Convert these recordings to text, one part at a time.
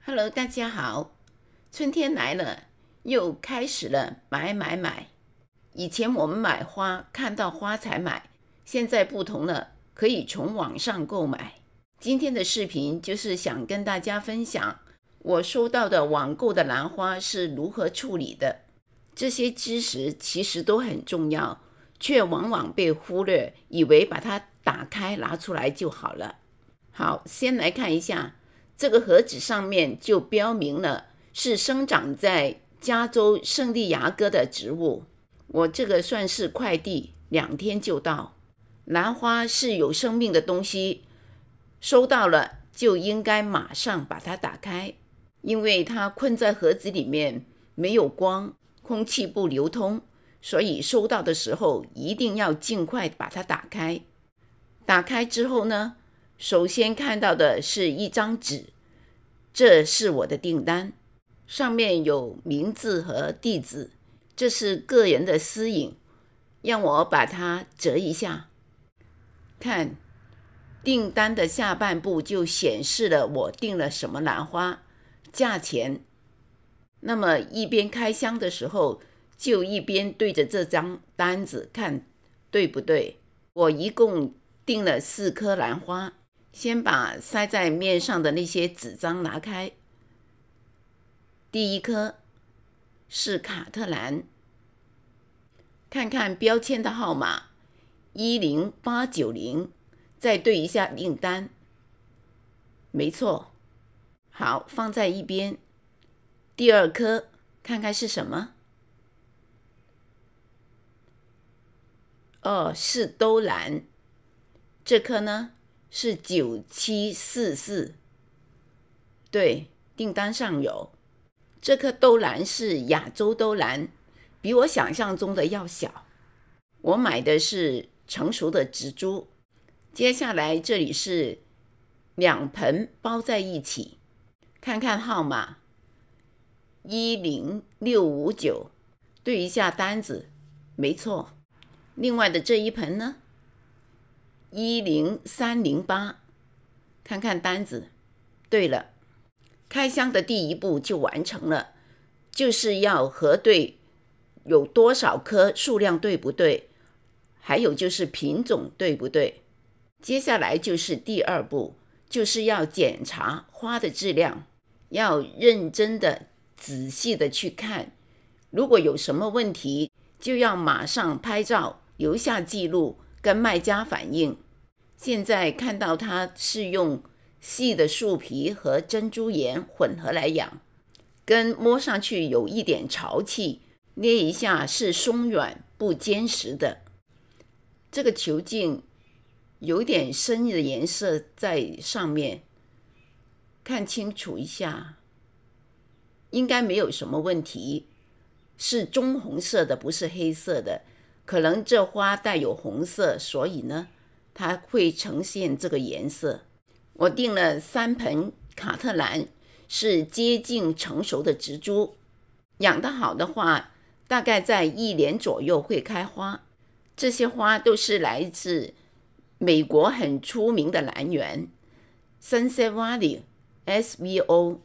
Hello，大家好，春天来了，又开始了买。以前我们买花看到花才买，现在不同了，可以从网上购买。今天的视频就是想跟大家分享我收到的网购的兰花是如何处理的。这些知识其实都很重要，却往往被忽略，以为把它打开拿出来就好了。好，先来看一下。这个盒子上面就标明了是生长在加州圣地亚哥的植物。我这个算是快递，2天就到。兰花是有生命的东西，收到了就应该马上把它打开，因为它困在盒子里面，没有光，空气不流通，所以收到的时候一定要尽快把它打开。打开之后呢，首先看到的是一张纸，这是我的订单，上面有名字和地址，这是个人的私隐，让我把它折一下。看，订单的下半部就显示了我订了什么兰花，价钱。那么一边开箱的时候，就一边对着这张单子看对不对。我一共订了4颗兰花，先把塞在面上的那些纸张拿开。第一颗是卡特兰，看看标签的号码10890，再对一下订单，没错。好，放在一边。第二颗看看是什么？是兜兰。这颗呢是9744，对，订单上有。这颗兜兰是亚洲兜兰，比我想象中的要小。我买的是成熟的植株。接下来这里是2盆包在一起，看看号码10659，对一下单子，没错。另外的这一盆呢10308，看看单子，对了。开箱的第一步就完成了，就是要核对有多少颗，数量对不对，还有就是品种对不对。接下来就是第二步，就是要检查花的质量，要认真的仔细的去看，如果有什么问题就要马上拍照留下记录，跟卖家反映。现在看到它是用细的树皮和珍珠岩混合来养，跟摸上去有一点潮气，捏一下是松软不坚实的。这个球茎有点深的颜色在上面，看清楚一下，应该没有什么问题，是棕红色的，不是黑色的。可能这花带有红色，所以呢它会呈现这个颜色。我订了3盆卡特兰，是接近成熟的植株，养得好的话，大概在1年左右会开花。这些花都是来自美国很出名的兰园 Sunset Valley SVO，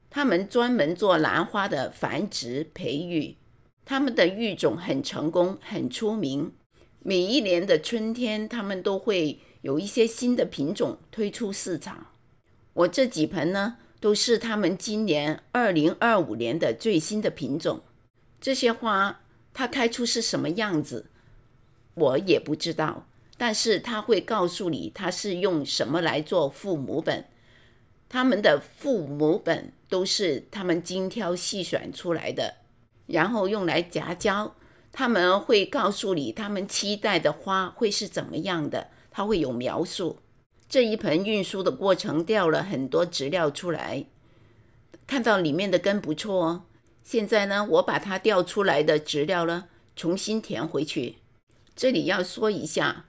他们专门做兰花的繁殖培育，他们的育种很成功，很出名。每一年的春天，他们都会有一些新的品种推出市场。我这几盆呢，都是他们今年2025年的最新的品种。这些花它开出是什么样子，我也不知道，但是它会告诉你它是用什么来做父母本。他们的父母本都是他们精挑细选出来的，然后用来夹胶。他们会告诉你他们期待的花会是怎么样的，它会有描述。这一盆运输的过程掉了很多质料出来，看到里面的根不错哦。现在呢，我把它掉出来的质料呢重新填回去。这里要说一下，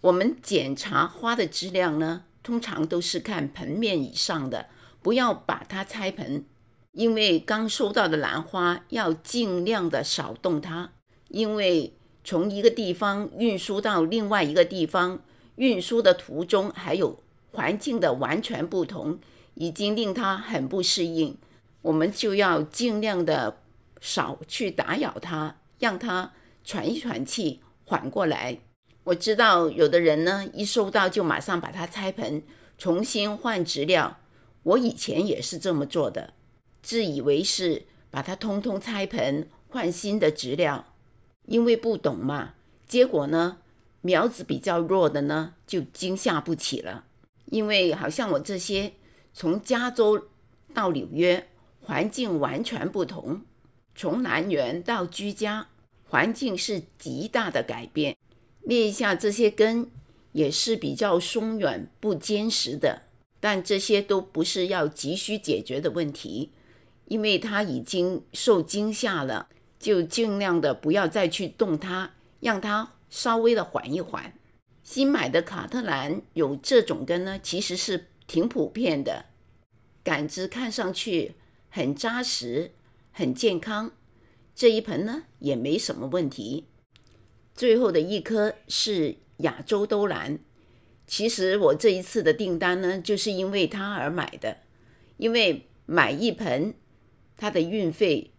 我们检查花的质量呢，通常都是看盆面以上的，不要把它拆盆，因为刚收到的兰花要尽量的少动它。因为从一个地方运输到另外一个地方，运输的途中还有环境的完全不同，已经令它很不适应，我们就要尽量的少去打扰它，让它喘一喘气，缓过来。我知道有的人呢，一收到就马上把它拆盆，重新换质料。我以前也是这么做的，自以为是，把它通通拆盆，换新的质料。因为不懂嘛，结果呢，苗子比较弱的呢，就惊吓不起了。因为好像我这些从加州到纽约，环境完全不同，从南园到居家，环境是极大的改变。列一下这些根也是比较松软不坚实的，但这些都不是要急需解决的问题，因为它已经受惊吓了，就尽量的不要再去动它，让它稍微的缓一缓。新买的卡特兰有这种根呢，其实是挺普遍的，杆子看上去很扎实，很健康。这一盆呢也没什么问题。最后的一颗是亚洲兜兰，其实我这一次的订单呢，就是因为它而买的，因为买一盆，它的运费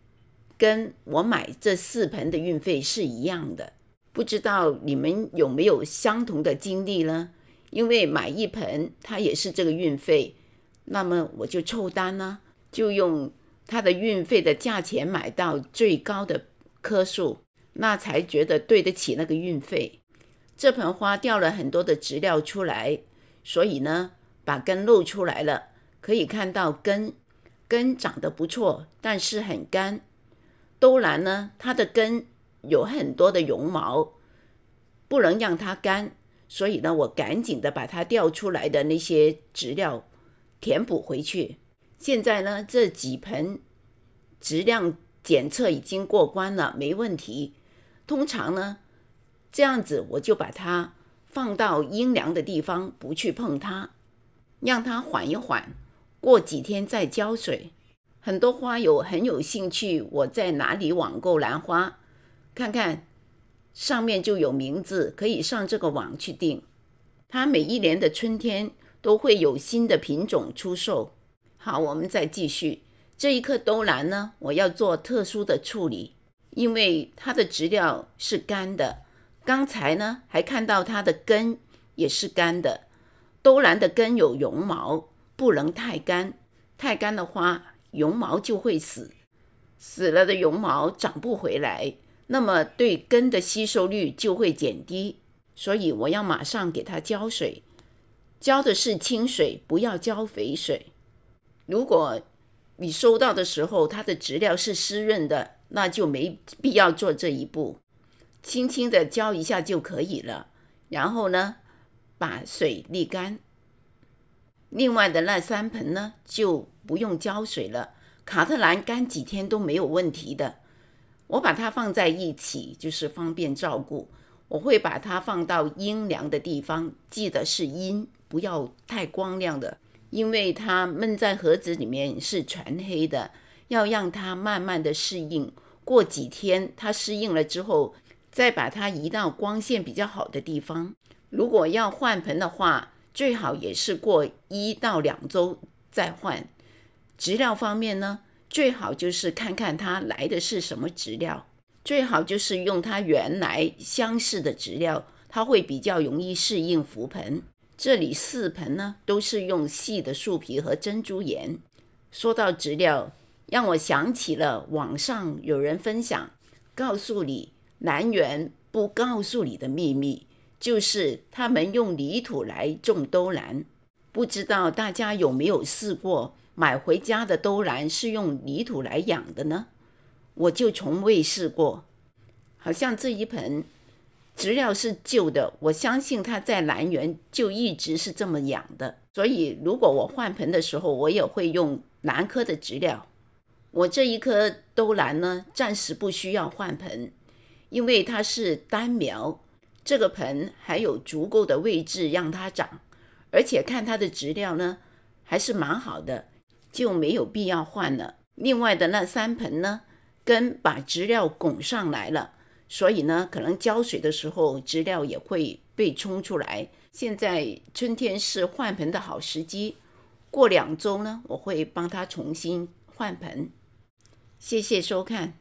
跟我买这4盆的运费是一样的。不知道你们有没有相同的经历呢？因为买一盆它也是这个运费，那么我就凑单呢，就用它的运费的价钱买到最高的颗数，那才觉得对得起那个运费。这盆花掉了很多的质料出来，所以呢，把根露出来了，可以看到根长得不错，但是很干。兜兰呢，它的根有很多的绒毛，不能让它干，所以呢，我赶紧的把它掉出来的那些质料填补回去。现在呢，这几盆质量检测已经过关了，没问题。通常呢，这样子我就把它放到阴凉的地方，不去碰它，让它缓一缓，过几天再浇水。很多花友很有兴趣我在哪里网购兰花，看看上面就有名字，可以上这个网去订。它每一年的春天都会有新的品种出售。好，我们再继续。这一颗兜兰呢，我要做特殊的处理，因为它的质料是干的。刚才呢还看到它的根也是干的。兜兰的根有绒毛，不能太干，太干的话绒毛就会死，死了的绒毛长不回来，那么对根的吸收率就会减低，所以我要马上给它浇水，浇的是清水，不要浇肥水。如果你收到的时候它的质料是湿润的，那就没必要做这一步，轻轻的浇一下就可以了，然后呢把水沥干。另外的那3盆呢就不用浇水了，卡特兰干几天都没有问题的。我把它放在一起就是方便照顾，我会把它放到阴凉的地方，记得是阴，不要太光亮的，因为它闷在盒子里面是全黑的，要让它慢慢的适应，过几天它适应了之后，再把它移到光线比较好的地方。如果要换盆的话，最好也是过1到2周再换。质料方面呢，最好就是看看它来的是什么质料，最好就是用它原来相似的质料，它会比较容易适应浮盆。这里4盆呢都是用细的树皮和珍珠岩。说到质料，让我想起了网上有人分享，告诉你南园不告诉你的秘密，就是他们用泥土来种兜兰。不知道大家有没有试过买回家的兜兰是用泥土来养的呢？我就从未试过。好像这一盆质料是旧的，我相信它在南园就一直是这么养的，所以如果我换盆的时候，我也会用兰科的质料。我这一颗兜兰呢，暂时不需要换盆，因为它是单苗，这个盆还有足够的位置让它长，而且看它的质料呢还是蛮好的，就没有必要换了。另外的那3盆呢，根把质料拱上来了，所以呢可能浇水的时候质料也会被冲出来。现在春天是换盆的好时机，过2周呢，我会帮他重新换盆。谢谢收看。